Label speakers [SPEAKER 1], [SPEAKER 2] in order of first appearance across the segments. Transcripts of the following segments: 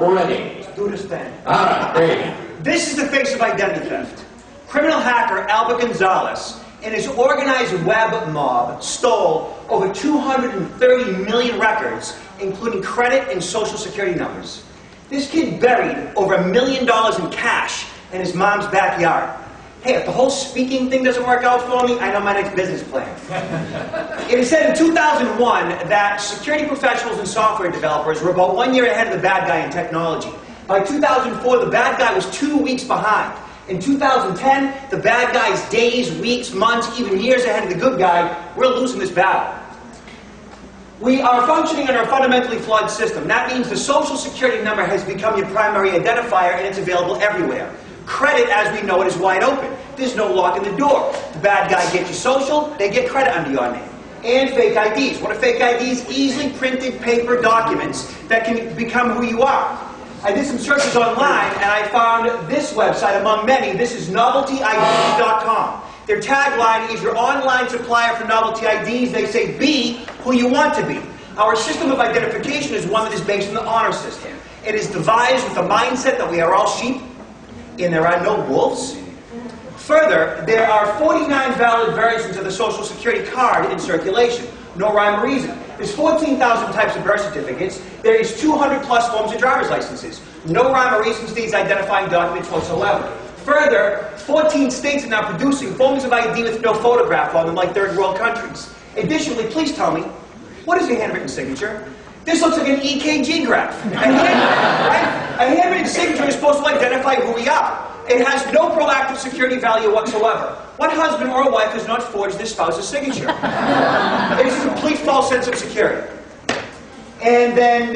[SPEAKER 1] We're ready.
[SPEAKER 2] Let's do this thing.
[SPEAKER 1] All right, great.
[SPEAKER 2] This is the face of identity theft. Criminal hacker Albert Gonzalez and his organized web mob stole over 230 million records, including credit and social security numbers. This kid buried over $1 million in cash in his mom's backyard. Hey, if the whole speaking thing doesn't work out for me, I know my next business plan. It is said in 2001 that security professionals and software developers were about 1 year ahead of the bad guy in technology. By 2004, the bad guy was 2 weeks behind. In 2010, the bad guy's days, weeks, months, even years ahead of the good guy. We're losing this battle. We are functioning under a fundamentally flawed system. That means the social security number has become your primary identifier and it's available everywhere. Credit, as we know it, is wide open. There's no lock in the door. The bad guy gets your social, they get credit under your name. And fake IDs. What are fake IDs? Easily printed paper documents that can become who you are. I did some searches online and I found this website among many. This is noveltyIDs.com. Their tagline is your online supplier for novelty IDs. They say, be who you want to be. Our system of identification is one that is based on the honor system. It is devised with the mindset that we are all sheep and there are no wolves. Further, there are 49 valid versions of the Social Security card in circulation. No rhyme or reason. There's 14,000 types of birth certificates. There is 200 plus forms of driver's licenses. No rhyme or reason to these identifying documents whatsoever. Further, 14 states are now producing forms of ID with no photograph on them like third world countries. Additionally, please tell me, what is a handwritten signature? This looks like an EKG graph. A handwritten signature is supposed to identify who we are. It has no proactive security value whatsoever. What husband or wife has not forged their spouse's signature? It is a complete false sense of security. And then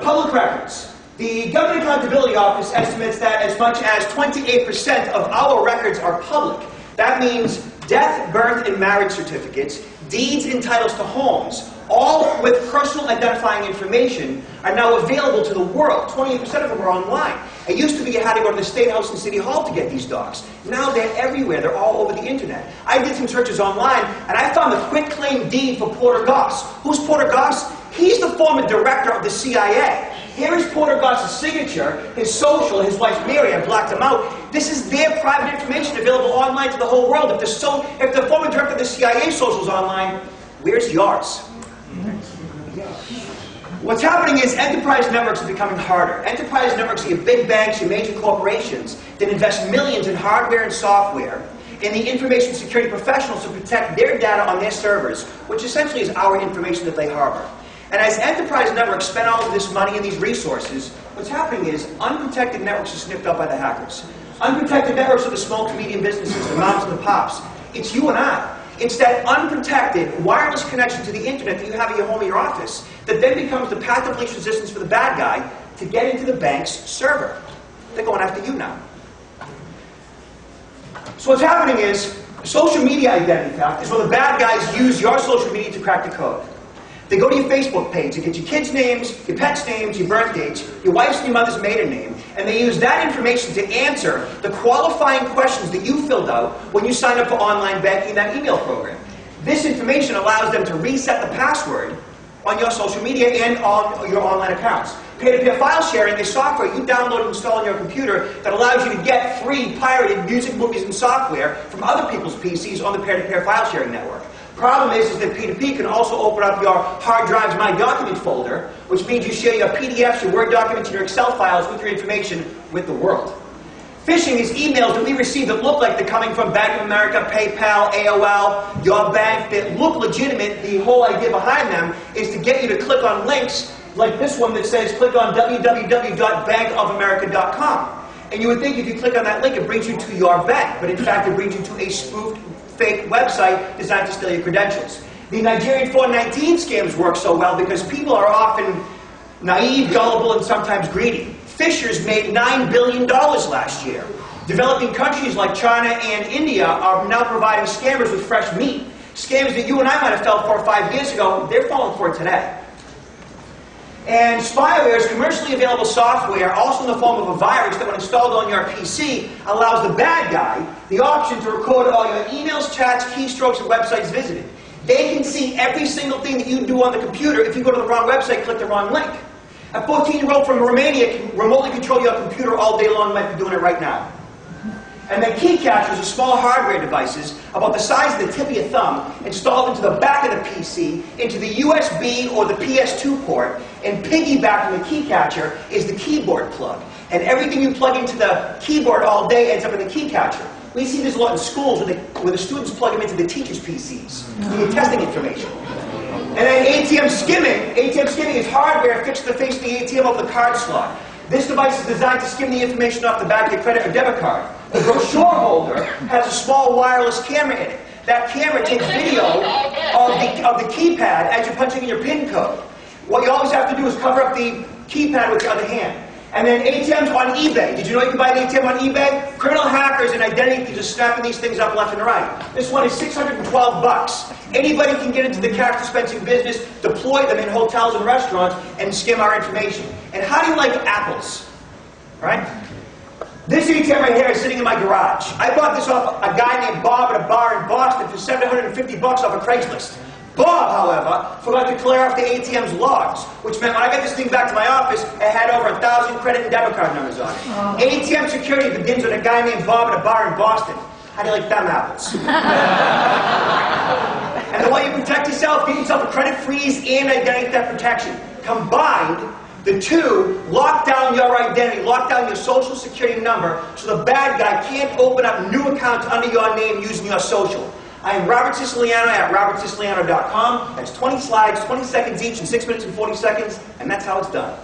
[SPEAKER 2] public records. The Government Accountability Office estimates that as much as 28% of our records are public. That means death, birth, and marriage certificates, deeds and titles to homes, all with personal identifying information, are now available to the world. 28% of them are online. It used to be you had to go to the State House and City Hall to get these docs. Now they're everywhere. They're all over the internet. I did some searches online, and I found the quitclaim deed for Porter Goss. Who's Porter Goss? He's the former director of the CIA. Here is Porter Goss's signature, his social, his wife Mary. I blacked him out. This is their private information available online to the whole world. If the former director of the CIA social is online, where's yours? What's happening is enterprise networks are becoming harder. Enterprise networks are your big banks, your major corporations that invest millions in hardware and software in the information security professionals to protect their data on their servers, which essentially is our information that they harbor. And as enterprise networks spend all of this money and these resources, what's happening is unprotected networks are sniffed out by the hackers. Unprotected networks are the small to medium businesses, the moms and the pops. It's you and I. It's that unprotected wireless connection to the internet that you have at your home or your office that then becomes the path of least resistance for the bad guy to get into the bank's server. They're going after you now. So what's happening is social media identity theft is where the bad guys use your social media to crack the code. They go to your Facebook page to get your kids' names, your pets' names, your birth dates, your wife's and your mother's maiden name, and they use that information to answer the qualifying questions that you filled out when you signed up for online banking in that email program. This information allows them to reset the password on your social media and on your online accounts. Peer-to-peer file sharing is software you download and install on your computer that allows you to get free pirated music, movies, and software from other people's PCs on the peer-to-peer file sharing network. Problem is that P2P can also open up your hard drive's My Document folder, which means you share your PDFs, your Word documents, and your Excel files with your information with the world. Phishing is emails that we receive that look like they're coming from Bank of America, PayPal, AOL, your bank, that look legitimate. The whole idea behind them is to get you to click on links like this one that says click on www.bankofamerica.com. And you would think if you click on that link, it brings you to your bank, but in fact it brings you to a spoofed fake website designed to steal your credentials. The Nigerian 419 scams work so well because people are often naive, gullible, and sometimes greedy. Fishers made $9 billion last year. Developing countries like China and India are now providing scammers with fresh meat. Scams that you and I might have fell for 5 years ago, they're falling for today. And spyware is commercially available software, also in the form of a virus that when installed on your PC, allows the bad guy the option to record all your emails, chats, keystrokes, and websites visited. They can see every single thing that you do on the computer if you go to the wrong website, click the wrong link. A 14-year-old from Romania can remotely control your computer all day long, might be doing it right now. And then key catchers are small hardware devices about the size of the tip of your thumb, installed into the back of the PC, into the USB or the PS2 port, and piggybacking the key catcher is the keyboard plug. And everything you plug into the keyboard all day ends up in the key catcher. We see this a lot in schools where the students plug them into the teachers' PCs to get testing information. And then ATM skimming. ATM skimming is hardware fixed to the face of the ATM of the card slot. This device is designed to skim the information off the back of your credit or debit card. The brochure holder has a small wireless camera in it. That camera takes video of the keypad as you're punching in your PIN code. What you always have to do is cover up the keypad with your other hand. And then ATMs on eBay. Did you know you can buy an ATM on eBay? Criminal hackers and identity thieves are snapping these things up left and right. This one is $612. Anybody can get into the cash dispensing business, deploy them in hotels and restaurants, and skim our information. And how do you like apples? Right? This ATM right here is sitting in my garage. I bought this off a guy named Bob at a bar in Boston for $750 off of Craigslist. Bob, however, forgot to clear off the ATM's logs, which meant when I got this thing back to my office, it had over 1,000 credit and debit card numbers on it. ATM security begins with a guy named Bob at a bar in Boston. How do you like them apples? And the way you protect yourself, get yourself a credit freeze and identity theft protection. Combined, the two lock down your identity, lock down your social security number, so the bad guy can't open up new accounts under your name using your social. I am Robert Siciliano at robertsiciliano.com. That's 20 slides, 20 seconds each, in 6 minutes and 40 seconds, and that's how it's done.